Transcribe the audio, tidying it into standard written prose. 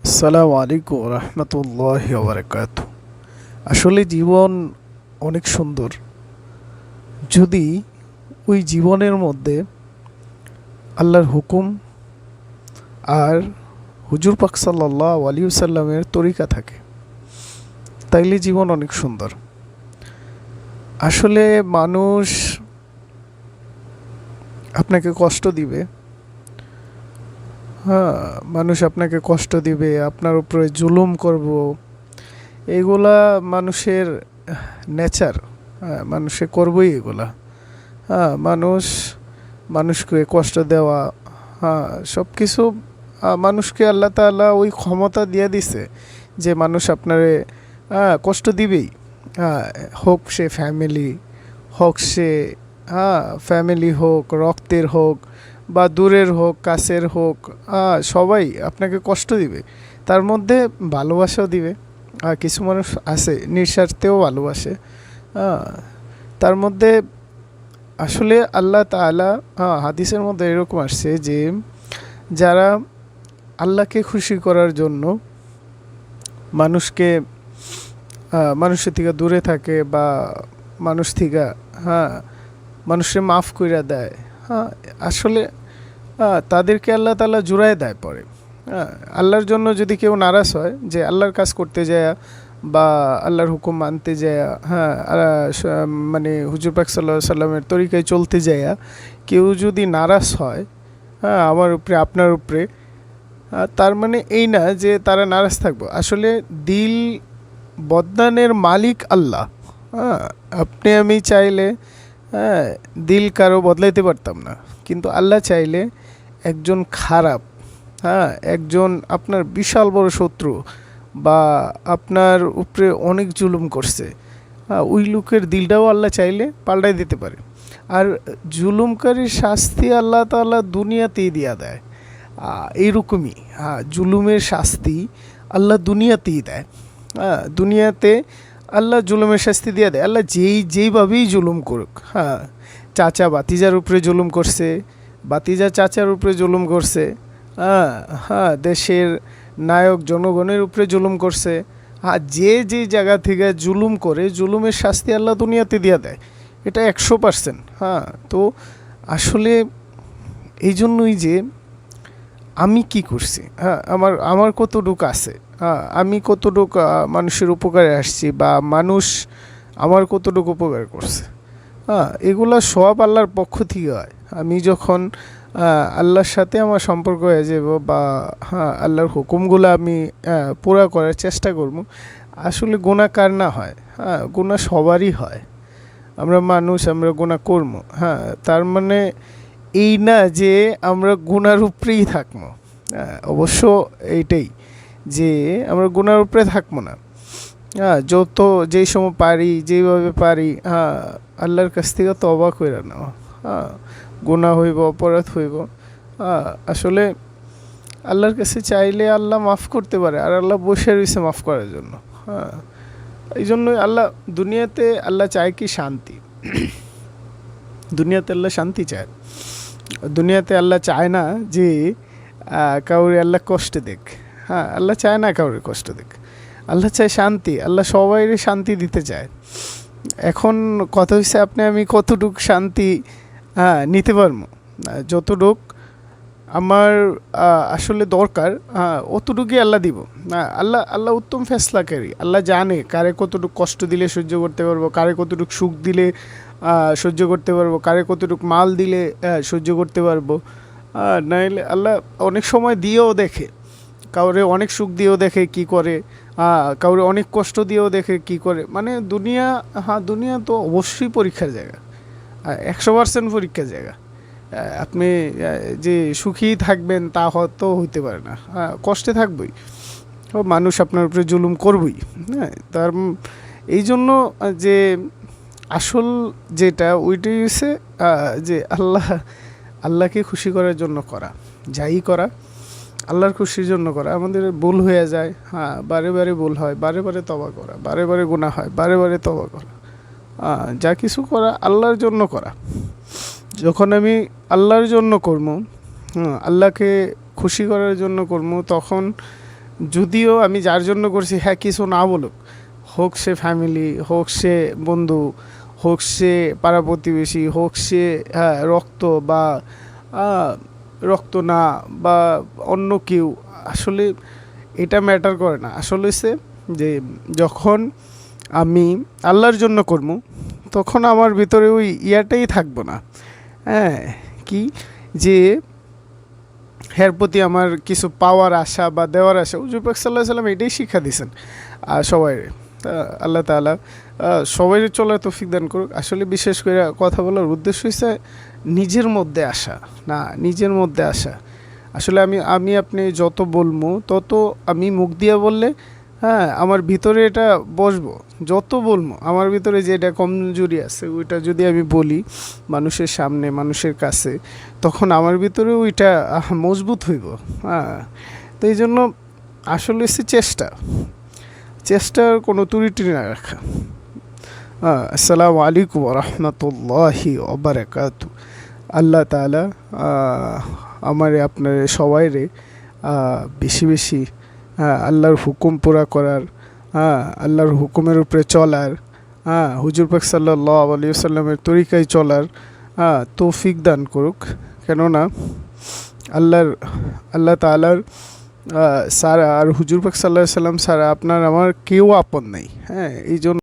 আসসালামু আলাইকুম রহমতুল্লাহি ওয়া বারাকাতুহু। আসলে জীবন অনেক সুন্দর যদি ওই জীবনের মধ্যে আল্লাহর হুকুম আর হুজুর পাক সাল্লাল্লাহু আলাইহি ওয়াসাল্লামের তরিকা থাকে, তাইলে জীবন অনেক সুন্দর। আসলে মানুষ আপনাকে কষ্ট দিবে, হ্যাঁ, মানুষ আপনাকে কষ্ট দিবে, আপনার উপরে জুলুম করব, এগুলা মানুষের নেচার। হ্যাঁ, মানুষে করবই এগুলা। হ্যাঁ, মানুষকে কষ্ট দেওয়া, হ্যাঁ, সব কিছু মানুষকে আল্লাহ তাআলা ওই ক্ষমতা দিয়ে দিছে যে মানুষ আপনারে কষ্ট দিবেই। হ্যাঁ, হোক সে ফ্যামিলি, হোক সে ফ্যামিলি হোক, রক্তের হোক বা দূরের হোক, কাছের হোক, সবাই আপনাকে কষ্ট দিবে। তার মধ্যে ভালোবাসাও দিবে। কিছু মানুষ আছে নিঃস্বার্থেও ভালোবাসে। তার মধ্যে আসলে আল্লাহ তাআলা হাদিসের মধ্যে এরকম আসছে যে যারা আল্লাহকে খুশি করার জন্য মানুষকে মানুষের থেকে দূরে থাকে বা মানুষ থেকে মানুষের মাফ কইরা দেয়, আসলে তাদেরকে আল্লাহ তাআলা জুড়ায় দেয় পরে। আল্লাহর জন্য যদি কেউ নারাজ হয়, যে আল্লাহর কাজ করতে যায় বা আল্লাহর হুকুম মানতে যায়, মানে হুজুর পাক সাল্লাল্লাহু আলাইহি সাল্লামের তরিকায় চলতে যায় কেউ যদি নারাজ হয়, আমার উপরে, আপনার উপরে, তার মানে এই না যে তারা নারাজ থাকবো। আসলে দিল বদলানের মালিক আল্লাহ। আপনি আমি চাইলে দিল কারো বদলাইতে পারতাম না, কিন্তু আল্লাহ চাইলে একজন খারাপ, একজন আপনার বিশাল বড় শত্রু বা আপনার উপরে অনেক জুলুম করছে, ওই লোকের দিলটাও আল্লাহ চাইলে পাল্টাই দিতে পারে। আর জুলুমকারীর শাস্তি আল্লাহ তাআলা দুনিয়াতেই দিয়া দেয়। এইরকমই জুলুমের শাস্তি আল্লাহ দুনিয়াতেই দেয়। দুনিয়াতে আল্লাহ জুলুমের শাস্তি দিয়ে দেয়। আল্লাহ যেইভাবেই জুলুম করুক, চাচা বাতিজার উপরে জুলুম করছে, বাতিজা চাচার উপরে জুলুম করছে, দেশের নায়ক জনগণের উপরে জুলুম করছে, যে জায়গা থেকে জুলুম করে, জুলুমের শাস্তি আল্লাহ দুনিয়াতে দিয়ে দেয়। এটা 100%। তো আসলে এই জন্যই যে আমি কি করছি, আমার কতটুকু আছে, আমি কতটুকু মানুষের উপকারে আসছি বা মানুষ আমার কতটুকু উপকার করছে, এগুলা সব আল্লাহর পক্ষ থেকে হয়। আমি যখন আল্লাহর সাথে আমার সম্পর্ক হয়ে যাব বা আল্লাহর হুকুমগুলো আমি পুরা করার চেষ্টা করব, আসলে গুনাহ কার না হয়? গুনাহ সবারই হয়। আমরা মানুষ, আমরা গুনাহ করব। তার মানে এই না যে আমরা গুনার উপরেই থাকবো। অবশ্য এইটাই যে আমরা গুনার উপরে থাকবো না। যত যেই সময় পারি, যেইভাবে পারি, আল্লাহর কাছ থেকে তওবা কইরা নেওয়া। গুনাহ হইব, অপরাধ হইব, আসলে আল্লাহর কাছে চাইলে আল্লাহ মাফ করতে পারে, আর আল্লাহ বসে রয়েছে মাফ করার জন্য। এই জন্যই দুনিয়াতে আল্লাহ চায় কি শান্তি। দুনিয়াতে আল্লাহ শান্তি চায়। দুনিয়াতে আল্লাহ চায় না যে কাউরে আল্লাহ কষ্ট দেখ। আল্লাহ চায় না কাউরে কষ্ট দেখ। আল্লাহ চায় শান্তি। আল্লাহ সবাইরে শান্তি দিতে চায়। এখন কথা হচ্ছে আপনি আমি কতটুক শান্তি নিতে পারবো। যতটুক আমার আসলে দরকার, অতটুকুই আল্লাহ দিব। আল্লাহ উত্তম ফেসলাকারী। আল্লাহ জানে কারে কতটুক কষ্ট দিলে সহ্য করতে পারবো, কারে কতটুক সুখ দিলে সহ্য করতে পারবো, কারে কতটুক মাল দিলে সহ্য করতে পারবো। নাইলে আল্লাহ অনেক সময় দিয়েও দেখে, কাউরে অনেক সুখ দিয়েও দেখে কি করে, কাউরে অনেক কষ্ট দিয়েও দেখে কি করে। মানে দুনিয়া তো অবশ্যই পরীক্ষার জায়গা, 100% পরীক্ষার জায়গা। আপনি যে সুখী থাকবেন তা হয়তো হইতে পারে না, কষ্টে থাকবই, মানুষ আপনার উপরে জুলুম করবই। তার এই জন্য যে আসল যেটা ওইটাই হচ্ছে যে আল্লাহকে খুশি করার জন্য করা, যাই করা আল্লাহর খুশির জন্য করা। আমাদের ভুল হয়ে যায়, বারে বারে ভুল হয়, বারে বারে তওবা করা, বারে বারে গুনাহ হয়, বারে বারে তওবা করা, যা কিছু করা আল্লাহর জন্য করা। যখন আমি আল্লাহর জন্য করবো, আল্লাহকে খুশি করার জন্য করবো, তখন যদিও আমি যার জন্য করছি হ্যাঁ কিছু না বলুক, হোক সে ফ্যামিলি, হোক সে বন্ধু, হোক সে পাড়া প্রতিবেশী, হোক সে হ্যাঁ রক্ত বা আহ, রক্ত না বা অন্য কেউ, আসলে এটা ম্যাটার করে না। আসলে হচ্ছে যে যখন আমি আল্লাহর জন্য করবো তখন আমার ভিতরে ওই ইয়াটাই থাকবো না, হ্যাঁ কি যে এর প্রতি আমার কিছু পাওয়ার আশা বা দেওয়ার আশা। হুজুর পাক সাল্লাল্লাহু আলাইহি সাল্লাম এটাই শিক্ষা দিয়েছেন সবাই। আল্লাহ তাআলা সবাই চলার তৌফিক দান করুক। আসলে বিশেষ করে কথা বলার উদ্দেশ্য হচ্ছে নিজের মধ্যে আসা, না নিজের মধ্যে আসা। আসলে আমি আপনি যত বলবো তত আমি মুখ দিয়ে বললে হ্যাঁ আমার ভিতরে এটা বসবো, যত বলবো আমার ভিতরে যে এটা কমজোরি আছে ওইটা যদি আমি বলি মানুষের সামনে মানুষের কাছে, তখন আমার ভিতরে ওইটা মজবুত হইব। হ্যাঁ, তো এই জন্য আসলে হচ্ছে চেষ্টার কোনো ত্রুটি না রাখা। আসসালামু আলাইকুম রহমতুল্লাহি ওবারাকাতু। আল্লাহ তাআলা আমার আপনার সবাইরে বেশি বেশি আল্লাহর হুকুম পুরা করার, আল্লাহর হুকুমের উপরে চলার, হুজুর পাক সাল্লাল্লাহু আলাইহি ওয়াসাল্লামের তরিকায় চলার তৌফিক দান করুক। কেননা আল্লাহ তাআলার সারা আর হুজুর পাক সাল্লাল্লাহু আলাইহি ওয়াসাল্লাম সারা আপনার আমার কেউ আপন নেই। হ্যাঁ, এই জন্য